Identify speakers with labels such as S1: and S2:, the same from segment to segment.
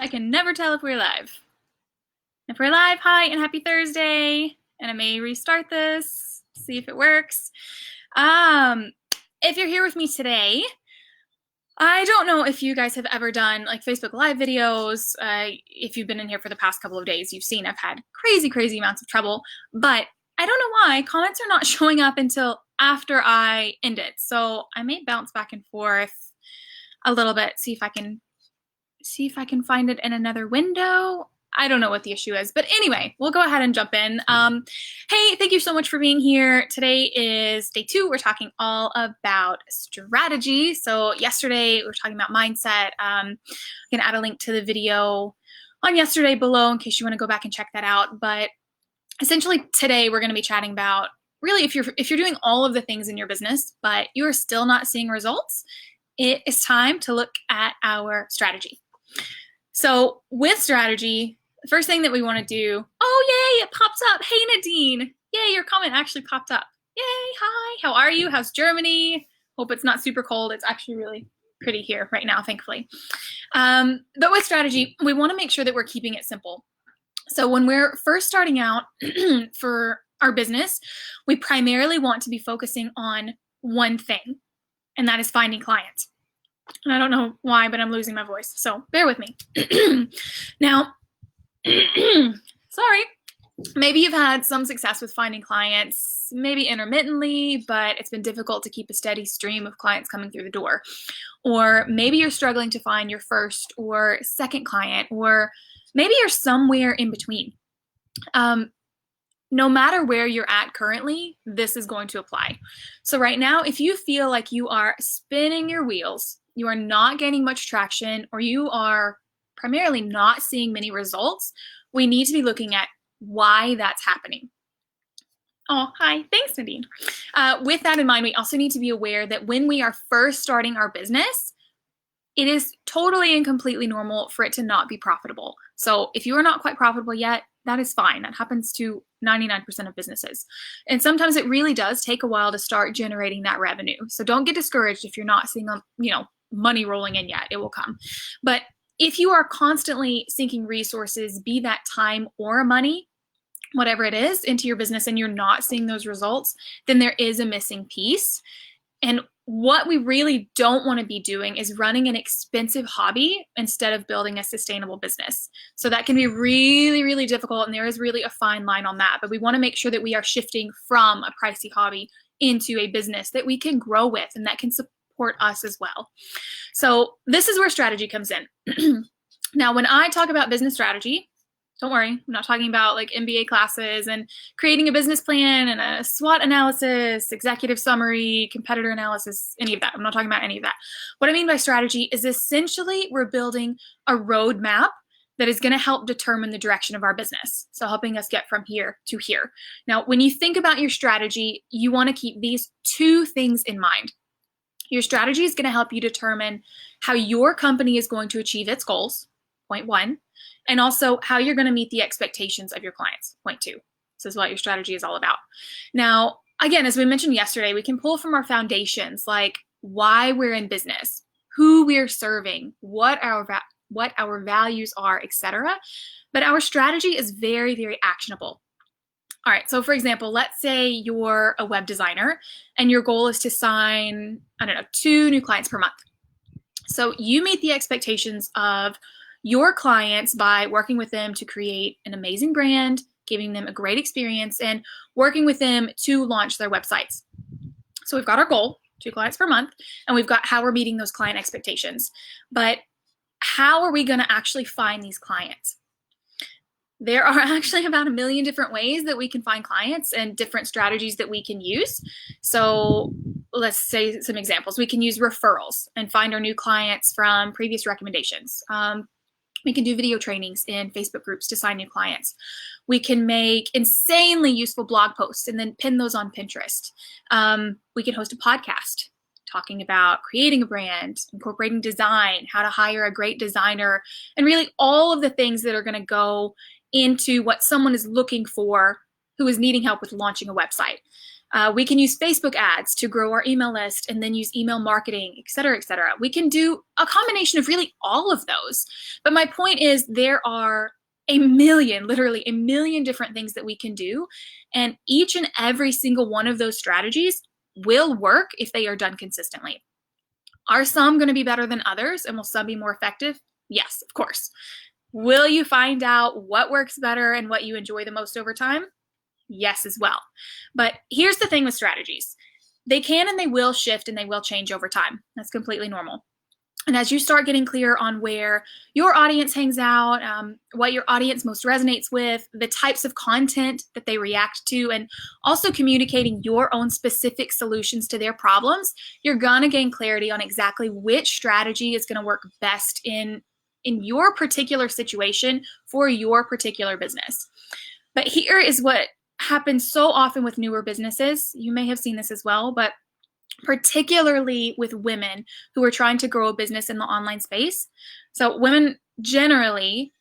S1: I can never tell if we're live. If we're live, hi and happy Thursday. And I may restart this, see if it works. If you're here with me today, I don't know if you guys have ever done like Facebook Live videos. If you've been in here for the past couple of days, you've seen I've had crazy amounts of trouble, but I don't know why comments are not showing up until after I end it. So I may bounce back and forth a little bit, see if I can find it in another window. I don't know what the issue is, but anyway, we'll go ahead and jump in. Hey, thank you so much for being here. Today is day 2. We're talking all about strategy. So yesterday we were talking about mindset. I'm gonna add a link to the video on yesterday below in case you want to go back and check that out. But essentially today we're going to be chatting about really if you're doing all of the things in your business, but you are still not seeing results, it is time to look at our strategy. So with strategy, the first thing that we want to do, oh yay, it pops up. Hey Nadine, yay, your comment actually popped up. Yay, hi, how are you? How's Germany? Hope it's not super cold. It's actually really pretty here right now, thankfully. But with strategy, we want to make sure that we're keeping it simple. So when we're first starting out for our business, we primarily want to be focusing on one thing, and that is finding clients. And I don't know why, but I'm losing my voice, so bear with me. Now, sorry, maybe you've had some success with finding clients, maybe intermittently, but it's been difficult to keep a steady stream of clients coming through the door. Or maybe you're struggling to find your first or second client, or maybe you're somewhere in between. No matter where you're at currently, this is going to apply. So right now, if you feel like you are spinning your wheels, you are not gaining much traction, or you are primarily not seeing many results, we need to be looking at why that's happening. Oh, hi, thanks Nadine. With that in mind, we also need to be aware that when we are first starting our business, it is totally and completely normal for it to not be profitable. So if you are not quite profitable yet, that is fine. That happens to 99% of businesses. And sometimes it really does take a while to start generating that revenue. So don't get discouraged if you're not seeing, money rolling in yet. It will come. But if you are constantly sinking resources, be that time or money, whatever it is, into your business and you're not seeing those results, then there is a missing piece. And what we really don't want to be doing is running an expensive hobby instead of building a sustainable business. So that can be really difficult, and there is really a fine line on that. But we want to make sure that we are shifting from a pricey hobby into a business that we can grow with and that can support us as well. So this is where strategy comes in. Now, when I talk about business strategy, don't worry, I'm not talking about like MBA classes and creating a business plan and a SWOT analysis, executive summary, competitor analysis, any of that. I'm not talking about any of that. What I mean by strategy is essentially we're building a roadmap that is going to help determine the direction of our business. So helping us get from here to here. Now, when you think about your strategy, you want to keep these 2 things in mind. Your strategy is going to help you determine how your company is going to achieve its goals, point 1. And also how you're going to meet the expectations of your clients, point 2. This is what your strategy is all about. Now, again, as we mentioned yesterday, we can pull from our foundations, like why we're in business, who we're serving, what our values are, etc. But our strategy is very actionable. All right, so for example, let's say you're a web designer and your goal is to sign, 2 new clients per month. So you meet the expectations of your clients by working with them to create an amazing brand, giving them a great experience, and working with them to launch their websites. So we've got our goal, 2 clients per month, and we've got how we're meeting those client expectations. But how are we going to actually find these clients? There are actually about 1 million different ways that we can find clients and different strategies that we can use. So let's say some examples. We can use referrals and find our new clients from previous recommendations. We can do video trainings in Facebook groups to sign new clients. We can make insanely useful blog posts and then pin those on Pinterest. We can host a podcast talking about creating a brand, incorporating design, how to hire a great designer, and really all of the things that are going to go into what someone is looking for who is needing help with launching a website. We can use Facebook ads to grow our email list and then use email marketing, et cetera, et cetera. We can do a combination of really all of those. But my point is there are a million, literally a million different things that we can do. And each and every single one of those strategies will work if they are done consistently. Are some going to be better than others, and will some be more effective? Yes, of course. Will you find out what works better and what you enjoy the most over time? Yes, as well. But here's the thing with strategies. They can and they will shift and they will change over time. That's completely normal. And as you start getting clear on where your audience hangs out, what your audience most resonates with, the types of content that they react to, and also communicating your own specific solutions to their problems, you're gonna gain clarity on exactly which strategy is gonna work best in your particular situation for your particular business. But here is what happens so often with newer businesses. You may have seen this as well, but particularly with women who are trying to grow a business in the online space. So women generally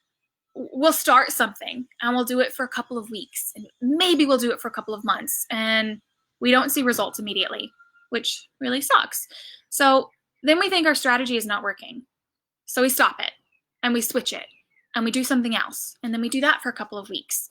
S1: will start something and we'll do it for a couple of weeks, and maybe we'll do it for a couple of months, and we don't see results immediately, which really sucks. So then we think our strategy is not working. So we stop it and we switch it and we do something else. And then we do that for a couple of weeks,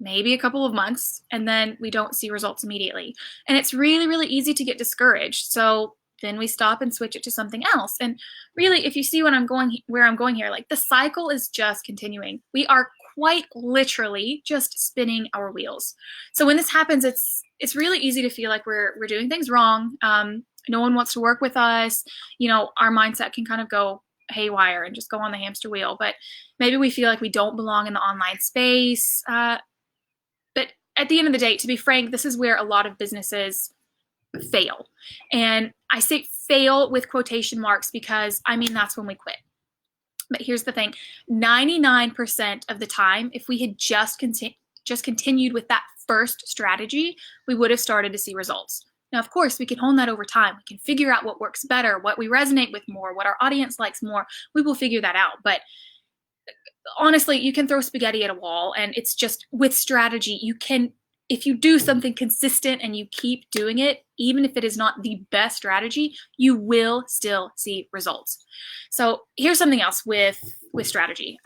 S1: maybe a couple of months, and then we don't see results immediately. And it's really, really easy to get discouraged. So then we stop and switch it to something else. And really, if you see where I'm going here, like the cycle is just continuing. We are quite literally just spinning our wheels. So when this happens, it's really easy to feel like we're doing things wrong. No one wants to work with us. You know, our mindset can kind of go haywire and just go on the hamster wheel. But maybe we feel like we don't belong in the online space. But at the end of the day, to be frank, this is where a lot of businesses fail. And I say fail with quotation marks because, I mean, that's when we quit. But here's the thing, 99% of the time, if we had just continued with that first strategy, we would have started to see results. Now, of course, we can hone that over time. We can figure out what works better, what we resonate with more, what our audience likes more. We will figure that out. But honestly, you can throw spaghetti at a wall, and it's just with strategy, you can, if you do something consistent and you keep doing it, even if it is not the best strategy, you will still see results. So here's something else with strategy.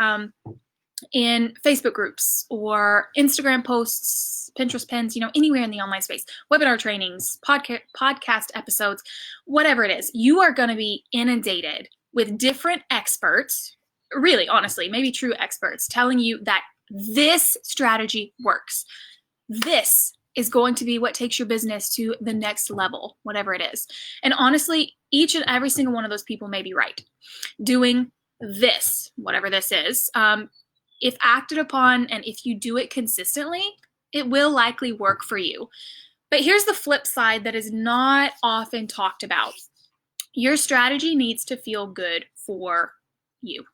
S1: In Facebook groups or Instagram posts, Pinterest pins, you know, anywhere in the online space, webinar trainings, podcast episodes, whatever it is, you are going to be inundated with different experts, really, honestly, maybe true experts, telling you that this strategy works. This is going to be what takes your business to the next level, whatever it is. And honestly, each and every single one of those people may be right. Doing this, whatever this is, if acted upon and if you do it consistently, it will likely work for you. But here's the flip side that is not often talked about. Your strategy needs to feel good for you.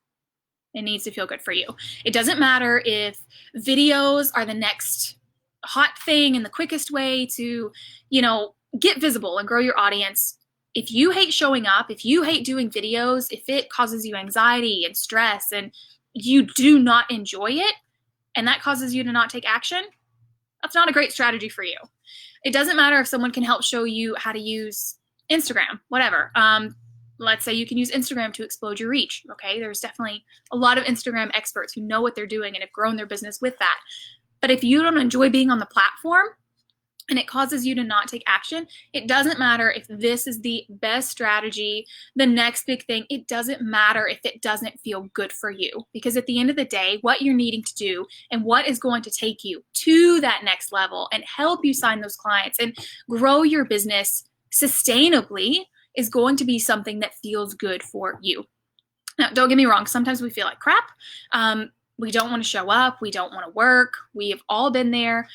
S1: It needs to feel good for you. It doesn't matter if videos are the next hot thing and the quickest way to, you know, get visible and grow your audience. If you hate showing up, if you hate doing videos, if it causes you anxiety and stress and you do not enjoy it, and that causes you to not take action, that's not a great strategy for you. It doesn't matter if someone can help show you how to use Instagram, whatever. Let's say you can use Instagram to explode your reach. Okay, there's definitely a lot of Instagram experts who know what they're doing and have grown their business with that. But if you don't enjoy being on the platform and it causes you to not take action, it doesn't matter if this is the best strategy, the next big thing. It doesn't matter if it doesn't feel good for you, because at the end of the day, what you're needing to do and what is going to take you to that next level and help you sign those clients and grow your business sustainably is going to be something that feels good for you. Now, don't get me wrong. Sometimes we feel like crap. We don't want to show up. We don't want to work. We have all been there.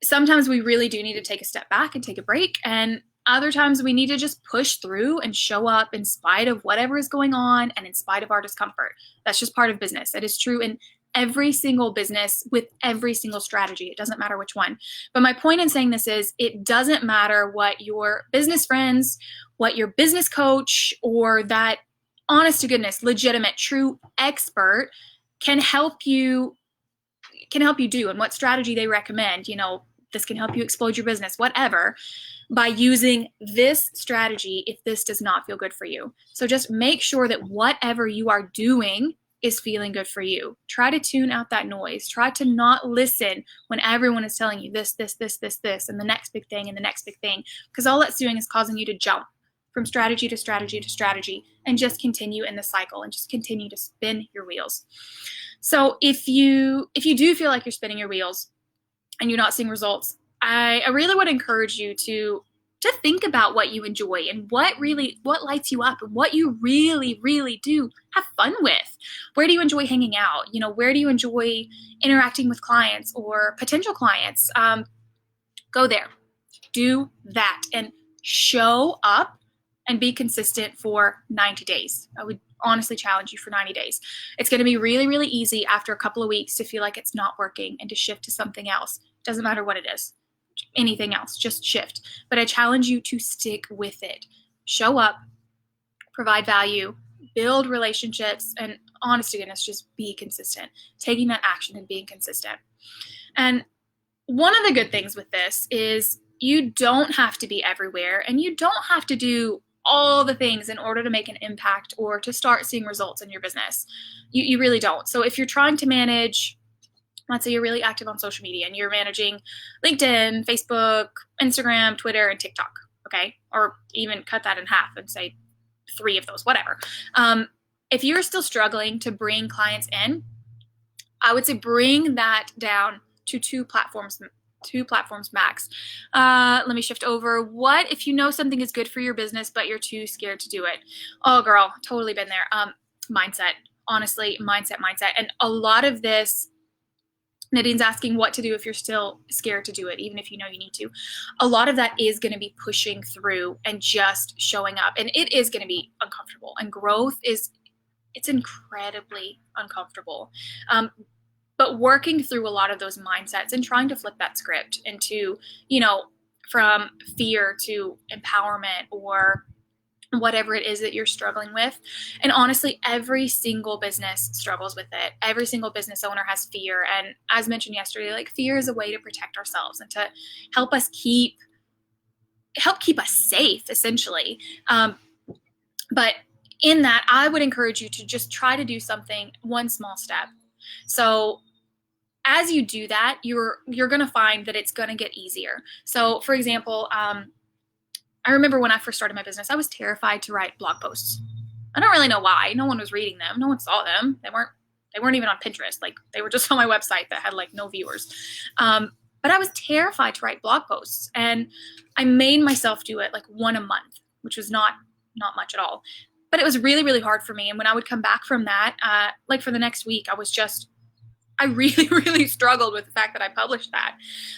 S1: Sometimes we really do need to take a step back and take a break. And other times we need to just push through and show up in spite of whatever is going on and in spite of our discomfort. That's just part of business. It is true in every single business with every single strategy. It doesn't matter which one. But my point in saying this is it doesn't matter what your business friends, what your business coach, or that honest to goodness, legitimate, true expert can help you do and what strategy they recommend. You know, this can help you explode your business, whatever, by using this strategy if this does not feel good for you. So just make sure that whatever you are doing is feeling good for you. Try to tune out that noise. Try to not listen when everyone is telling you this, and the next big thing, and the next big thing, because all that's doing is causing you to jump from strategy to strategy to strategy and just continue in the cycle and just continue to spin your wheels. So if you do feel like you're spinning your wheels and you're not seeing results, I really would encourage you to think about what you enjoy and what lights you up and what you really do have fun with. Where do you enjoy hanging out? Where do you enjoy interacting with clients or potential clients? Go there, do that, and show up and be consistent for 90 days. I would honestly challenge you for 90 days. It's going to be really easy after a couple of weeks to feel like it's not working and to shift to something else. Doesn't matter what it is. Anything else, just shift. But I challenge you to stick with it. Show up, provide value, build relationships, and honest to goodness, just be consistent. Taking that action and being consistent. And one of the good things with this is you don't have to be everywhere, and you don't have to do all the things in order to make an impact or to start seeing results in your business. You really don't. So if you're trying to manage, let's say you're really active on social media and you're managing LinkedIn, Facebook, Instagram, Twitter, and TikTok, okay? Or even cut that in half and say 3 of those, whatever. If you're still struggling to bring clients in, I would say bring that down to 2 platforms max. Let me shift over. What if you know something is good for your business, but you're too scared to do it? Oh, girl, totally been there. Mindset, honestly, mindset. And a lot of this, Nadine's asking what to do if you're still scared to do it, even if you know you need to. A lot of that is going to be pushing through and just showing up. And it is going to be uncomfortable. And growth it's incredibly uncomfortable. But working through a lot of those mindsets and trying to flip that script into, from fear to empowerment or whatever it is that you're struggling with. And honestly, every single business struggles with it. Every single business owner has fear. And as mentioned yesterday, like, fear is a way to protect ourselves and to help keep us safe, essentially. But in that, I would encourage you to just try to do something, one small step. So as you do that, you're going to find that it's going to get easier. So for example, I remember when I first started my business, I was terrified to write blog posts. I don't really know why. No one was reading them. No one saw them. They weren't even on Pinterest. Like, they were just on my website that had like no viewers. But I was terrified to write blog posts, and I made myself do it like 1 a month, which was not much at all. But it was really hard for me. And when I would come back from that, like for the next week, I really struggled with the fact that I published that.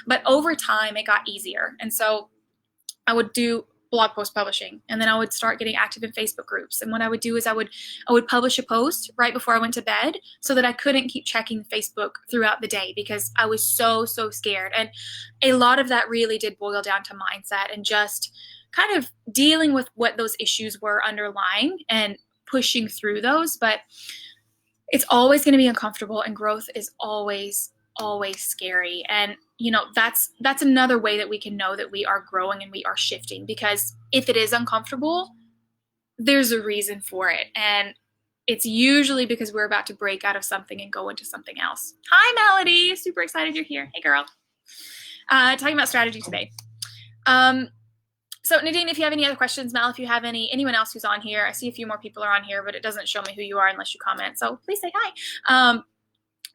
S1: But over time, it got easier. And so I would do blog post publishing, and then I would start getting active in Facebook groups. And what I would do is I would publish a post right before I went to bed so that I couldn't keep checking Facebook throughout the day because I was so scared. And a lot of that really did boil down to mindset and just kind of dealing with what those issues were underlying and pushing through those. But it's always going to be uncomfortable, and growth is always scary. And that's another way that we can know that we are growing and we are shifting, because if it is uncomfortable, there's a reason for it. And it's usually because we're about to break out of something and go into something else. Hi, Melody. Super excited you're here. Hey, girl. Talking about strategy today. So Nadine, if you have any other questions, Mel, if you have anyone else who's on here, I see a few more people are on here, but it doesn't show me who you are unless you comment. So please say hi.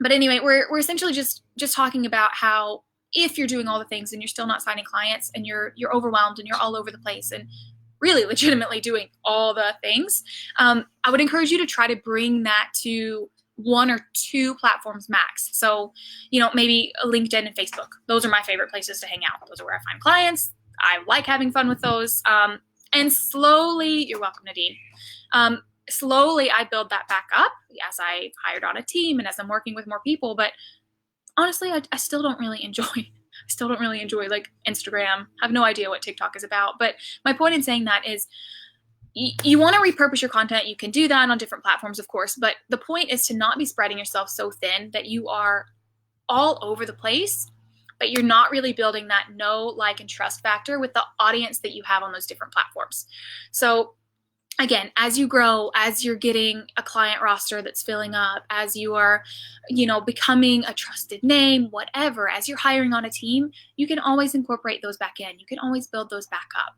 S1: But anyway, we're essentially just talking about how if you're doing all the things and you're still not signing clients and you're overwhelmed and you're all over the place and really legitimately doing all the things, I would encourage you to try to bring that to 1 or 2 platforms max. So, maybe LinkedIn and Facebook. Those are my favorite places to hang out. Those are where I find clients. I like having fun with those. And slowly, you're welcome, Nadine. Slowly, I build that back up as I hired on a team and as I'm working with more people. But honestly, I still don't really enjoy like Instagram. I have no idea what TikTok is about. But my point in saying that is you want to repurpose your content. You can do that on different platforms, of course. But the point is to not be spreading yourself so thin that you are all over the place but you're not really building that know, like, and trust factor with the audience that you have on those different platforms. So again, as you grow, as you're getting a client roster that's filling up, as you are, becoming a trusted name, whatever, as you're hiring on a team, you can always incorporate those back in. You can always build those back up.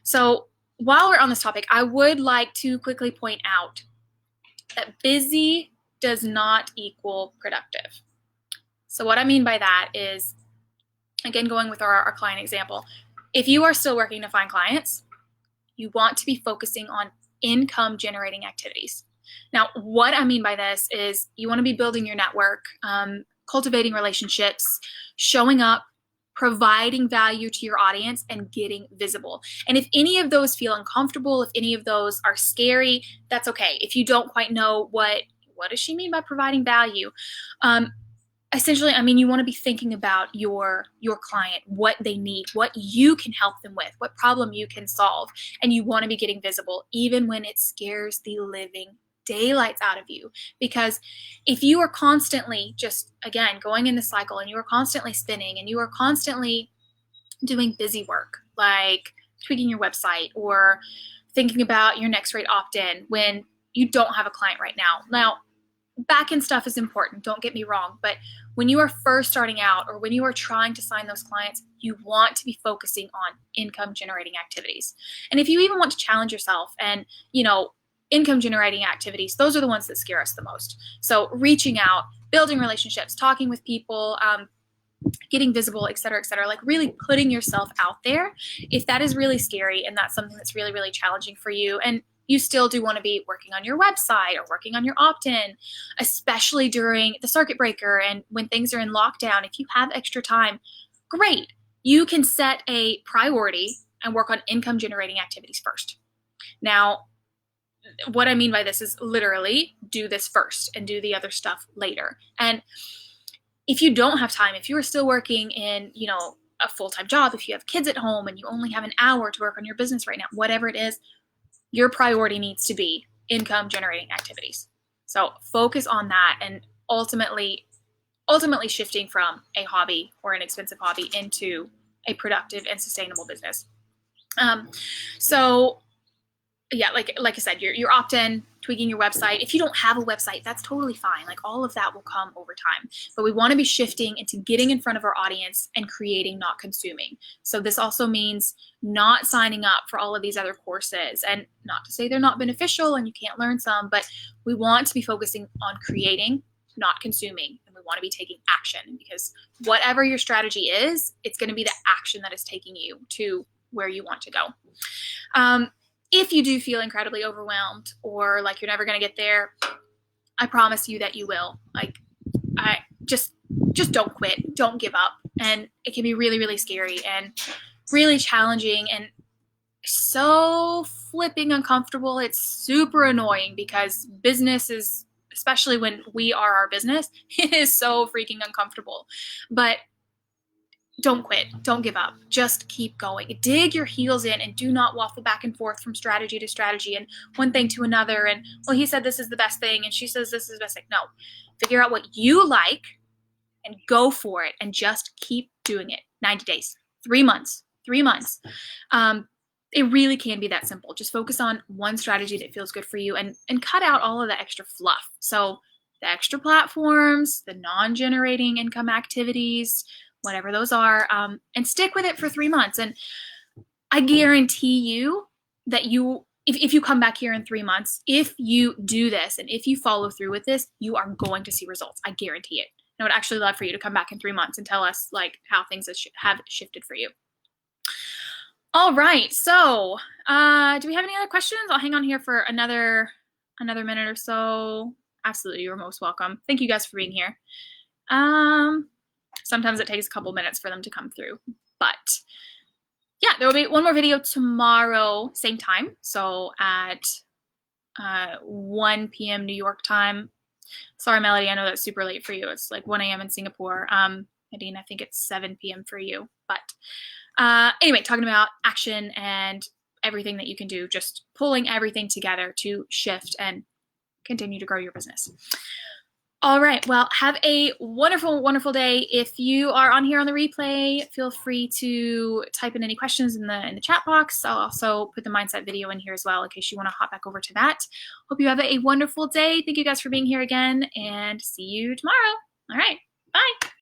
S1: So while we're on this topic, I would like to quickly point out that busy does not equal productive. So what I mean by that is, again, going with our client example, if you are still working to find clients, you want to be focusing on income generating activities. Now, what I mean by this is you want to be building your network, cultivating relationships, showing up, providing value to your audience, and getting visible. And if any of those feel uncomfortable, if any of those are scary, that's okay. If you don't quite know what does she mean by providing value, essentially, you want to be thinking about your client, what they need, what you can help them with, what problem you can solve, and you want to be getting visible even when it scares the living daylights out of you. Because if you are constantly just, again, going in the cycle and you are constantly spinning and you are constantly doing busy work, like tweaking your website or thinking about your next rate opt-in when you don't have a client right now, back-end stuff is important, don't get me wrong, but when you are first starting out or when you are trying to sign those clients, you want to be focusing on income generating activities. And if you even want to challenge yourself and, income generating activities, those are the ones that scare us the most. So reaching out, building relationships, talking with people, getting visible, et cetera, like really putting yourself out there. If that is really scary and that's something that's really, really challenging for you, and you still do want to be working on your website or working on your opt-in, especially during the circuit breaker and when things are in lockdown, if you have extra time, great. You can set a priority and work on income generating activities first. Now, what I mean by this is literally do this first and do the other stuff later. And if you don't have time, if you are still working in, a full-time job, if you have kids at home and you only have an hour to work on your business right now, whatever it is, your priority needs to be income generating activities. So focus on that and ultimately shifting from a hobby or an expensive hobby into a productive and sustainable business. So yeah, like I said, your opt-in, tweaking your website. If you don't have a website, that's totally fine. Like all of that will come over time. But we want to be shifting into getting in front of our audience and creating, not consuming. So this also means not signing up for all of these other courses, and not to say they're not beneficial and you can't learn some, but we want to be focusing on creating, not consuming. And we want to be taking action, because whatever your strategy is, it's going to be the action that is taking you to where you want to go. If you do feel incredibly overwhelmed or like you're never going to get there, I promise you that you will. Like, I just don't quit. Don't give up. And it can be really, really scary and really challenging and so flipping uncomfortable. It's super annoying because business is, especially when we are our business, it is so freaking uncomfortable. But don't quit. Don't give up. Just keep going. Dig your heels in and do not waffle back and forth from strategy to strategy and one thing to another. And, well, he said this is the best thing and she says this is the best thing. No. Figure out what you like and go for it and just keep doing it. 90 days, 3 months. It really can be that simple. Just focus on one strategy that feels good for you and cut out all of the extra fluff. So the extra platforms, the non-generating income activities, whatever those are, and stick with it for 3 months. And I guarantee you that if you come back here in 3 months, if you do this and if you follow through with this, you are going to see results. I guarantee it. And I would actually love for you to come back in 3 months and tell us like how things have shifted for you. All right. So, do we have any other questions? I'll hang on here for another minute or so. Absolutely. You're most welcome. Thank you guys for being here. Sometimes it takes a couple minutes for them to come through, but yeah, there will be one more video tomorrow, same time. So at 1 p.m. New York time. Sorry, Melody, I know that's super late for you. It's like 1 a.m. in Singapore. Nadine, I think it's 7 p.m. for you. But anyway, talking about action and everything that you can do, just pulling everything together to shift and continue to grow your business. All right. Well, have a wonderful, wonderful day. If you are on here on the replay, feel free to type in any questions in the chat box. I'll also put the mindset video in here as well in case you want to hop back over to that. Hope you have a wonderful day. Thank you guys for being here again, and see you tomorrow. All right.